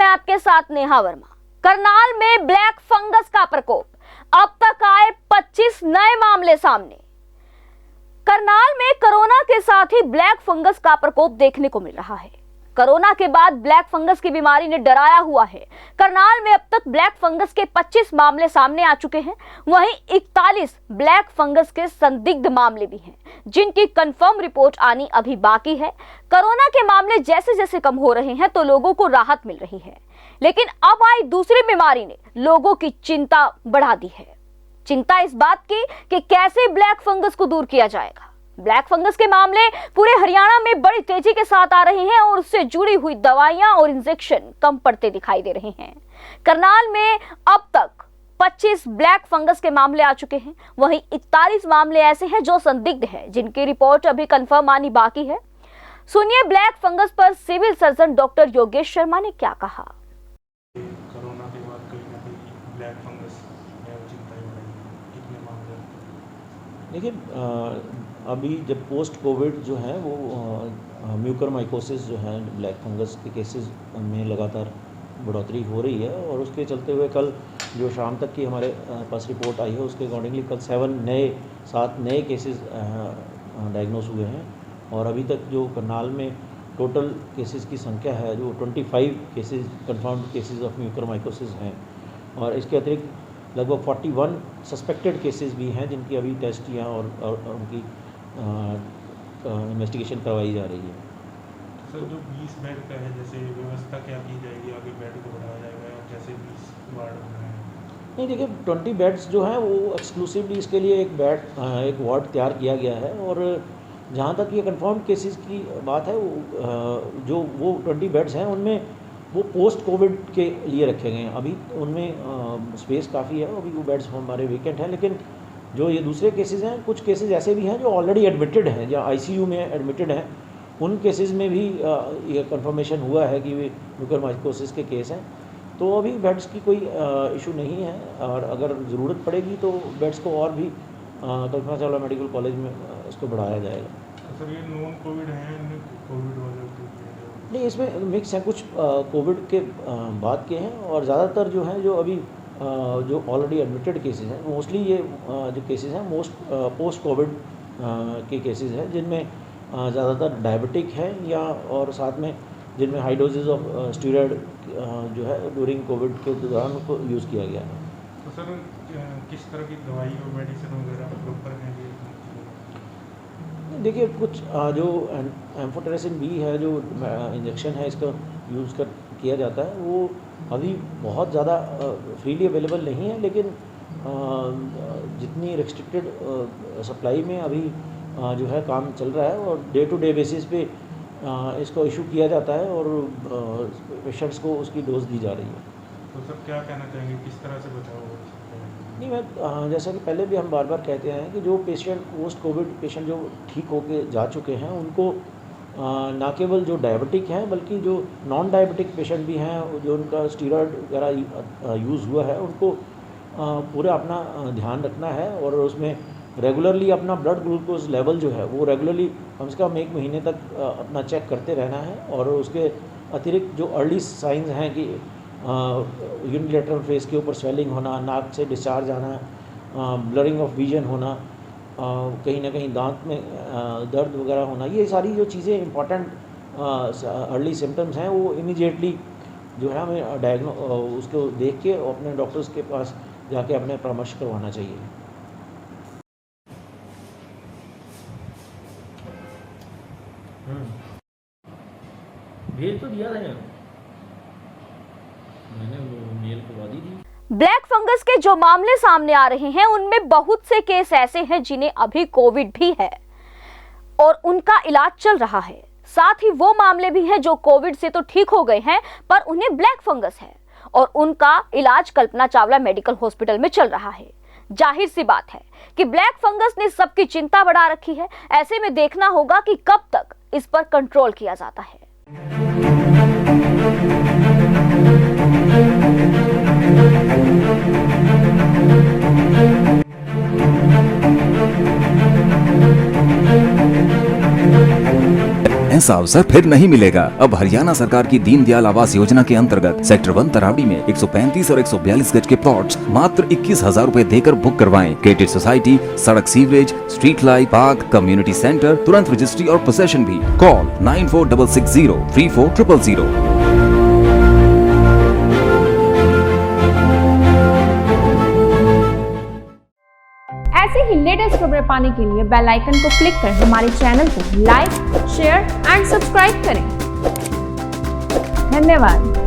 मैं आपके साथ नेहा वर्मा। करनाल में ब्लैक फंगस का प्रकोप, अब तक आए 25 नए मामले सामने। करनाल में कोरोना के साथ ही ब्लैक फंगस का प्रकोप देखने को मिल रहा है। कोरोना के बाद ब्लैक फंगस की बीमारी ने डराया हुआ है। करनाल में अब तक ब्लैक फंगस के 25 मामले सामने आ चुके हैं। वहीं 41 ब्लैक फंगस के संदिग्ध मामले भी हैं, जिनकी कंफर्म रिपोर्ट आनी अभी बाकी है। कोरोना के मामले जैसे जैसे कम हो रहे हैं तो लोगों को राहत मिल रही है, लेकिन अब आई दूसरी बीमारी ने लोगों की चिंता बढ़ा दी है। चिंता इस बात की कि कैसे ब्लैक फंगस को दूर किया जाएगा। ब्लैक फंगस के मामले पूरे हरियाणा में बड़ी तेजी के साथ आ रहे हैं और उससे जुड़ी हुई दवाइयां और इंजेक्शन कम पड़ते दिखाई दे रहे हैं। करनाल में अब तक 25 ब्लैक फंगस के मामले आ चुके हैं। वहीं 41 मामले ऐसे हैं जो संदिग्ध हैं, जिनकी रिपोर्ट अभी कंफर्म आनी बाकी है। सुनिए ब्लैक फंगस पर civil surgeon doctor Yogesh Sharma ने क्या कहा। कोरोना के बाद कहीं ना कहीं ब्लैक फंगस में चिंता ही बढ़ी, कितने मामले? देखिए, अभी जब पोस्ट कोविड जो है वो म्यूकरमाइकोसिस जो है ब्लैक फंगस के केसेस में लगातार बढ़ोतरी हो रही है, और उसके चलते हुए कल जो शाम तक की हमारे पास रिपोर्ट आई है उसके अकॉर्डिंगली कल 7 नए केसेस डायग्नोस हुए हैं। और अभी तक जो करनाल में टोटल केसेस की संख्या है जो 25 cases confirmed cases of mucormycosis हैं, और इसके अतिरिक्त लगभग 41 सस्पेक्टेड केसेस भी हैं जिनकी अभी टेस्ट या और उनकी इन्वेस्टिगेशन करवाई जा रही है। सर, जो 20 बेड का है, जैसे व्यवस्था क्या की जाएगी, आगे बेड को बढ़ाया जाएगा या जैसे 20 वार्ड बनाए? नहीं, देखिए 20 बेड्स जो हैं वो एक्सक्लूसिवली इसके लिए एक वार्ड तैयार किया गया है, और जहाँ तक ये कंफर्म केसेस की बात है जो वो 20 बेड्स हैं उनमें वो पोस्ट कोविड के लिए रखे गए हैं। अभी उनमें स्पेस काफ़ी है, अभी वो बेड्स हमारे वेकेंट हैं। लेकिन जो ये दूसरे केसेस हैं, कुछ केसेस ऐसे भी हैं जो ऑलरेडी एडमिटेड हैं या आईसीयू में एडमिटेड हैं, उन केसेस में भी ये कंफर्मेशन हुआ है कि वे म्यूकरमाइकोसिस के केस हैं। तो अभी बेड्स की कोई इशू नहीं है, और अगर ज़रूरत पड़ेगी तो बेड्स को और भी कल्पना चावला मेडिकल कॉलेज में इसको बढ़ाया जाएगा। सर, ये नॉन कोविड हैं, कोविड वाले नहीं, इसमें मिक्स हैं, कुछ कोविड के बाद के हैं, और ज़्यादातर जो हैं जो अभी जो ऑलरेडी एडमिटेड केसेस हैं, मोस्टली ये जो केसेस हैं पोस्ट कोविड के केसेस हैं, जिनमें ज़्यादातर डायबिटिक हैं या और साथ में जिनमें हाई डोजेज ऑफ स्टीरॉयड जो है ड्यूरिंग कोविड के दौरान उनको यूज़ किया गया है। तो सर, किस तरह की दवाई और मेडिसिन वगैरह प्रॉपर हैं? देखिए, कुछ जो एम्फोटेरेसिन बी है जो इंजेक्शन है इसका यूज़ किया जाता है, वो अभी बहुत ज़्यादा फ्रीली अवेलेबल नहीं है, लेकिन जितनी रिस्ट्रिक्टेड सप्लाई में अभी जो है काम चल रहा है, और डे टू डे बेसिस पे इसको इशू किया जाता है और पेशेंट्स को उसकी डोज दी जा रही है। तो सर, क्या कहना चाहेंगे, किस तरह से बचाव हो सकता है? नहीं, मैं जैसा कि पहले भी हम बार बार कहते हैं कि जो पेशेंट पोस्ट कोविड पेशेंट जो ठीक होके जा चुके हैं उनको ना केवल जो डायबिटिक हैं बल्कि जो नॉन डायबिटिक पेशेंट भी हैं, जो उनका स्टीरॉयड वगैरह यूज़ हुआ है, उनको पूरा अपना ध्यान रखना है, और उसमें रेगुलरली अपना ब्लड ग्लूकोज लेवल जो है वो रेगुलरली कम से कम 1 महीने तक अपना चेक करते रहना है। और उसके अतिरिक्त जो अर्ली साइंस हैं कि यूनिलेटरल फेस के ऊपर स्वेलिंग होना, नाक से डिस्चार्ज आना, ब्लरिंग ऑफ विजन होना, कहीं ना कहीं दांत में दर्द वगैरह होना, ये सारी जो चीज़ें इंपॉर्टेंट अर्ली सिम्टम्स हैं वो इमीडिएटली जो है हमें उसको देख के अपने डॉक्टर्स के पास जाके अपने परामर्श करवाना चाहिए। भेज तो दिया था यार, मैंने वो मेल करवा दी थी। ब्लैक फंगस के जो मामले सामने आ रहे हैं उनमें बहुत से केस ऐसे हैं जिन्हें अभी कोविड भी है और उनका इलाज चल रहा है। साथ ही वो मामले भी हैं जो कोविड से तो ठीक हो गए हैं पर उन्हें ब्लैक फंगस है और उनका इलाज कल्पना चावला मेडिकल हॉस्पिटल में चल रहा है। जाहिर सी बात है कि ब्लैक फंगस ने सबकी चिंता बढ़ा रखी है। ऐसे में देखना होगा कि कब तक इस पर कंट्रोल किया जाता है। ऐसा अवसर फिर नहीं मिलेगा। अब हरियाणा सरकार की दीनदयाल आवास योजना के अंतर्गत सेक्टर 1 तरावड़ी में 135 और 142 गज के प्लॉट्स मात्र 21,000 रूपए देकर बुक करवाएं। क्रेडिट सोसाइटी, सड़क, sewerage, street light, park, community centre, तुरंत रजिस्ट्री और पोसेशन भी। कॉल 9466034000। ऐसे ही लेटेस्ट खबरें पाने के लिए बेल आइकन को क्लिक कर हमारे चैनल को लाइक, शेयर एंड सब्सक्राइब करें। धन्यवाद।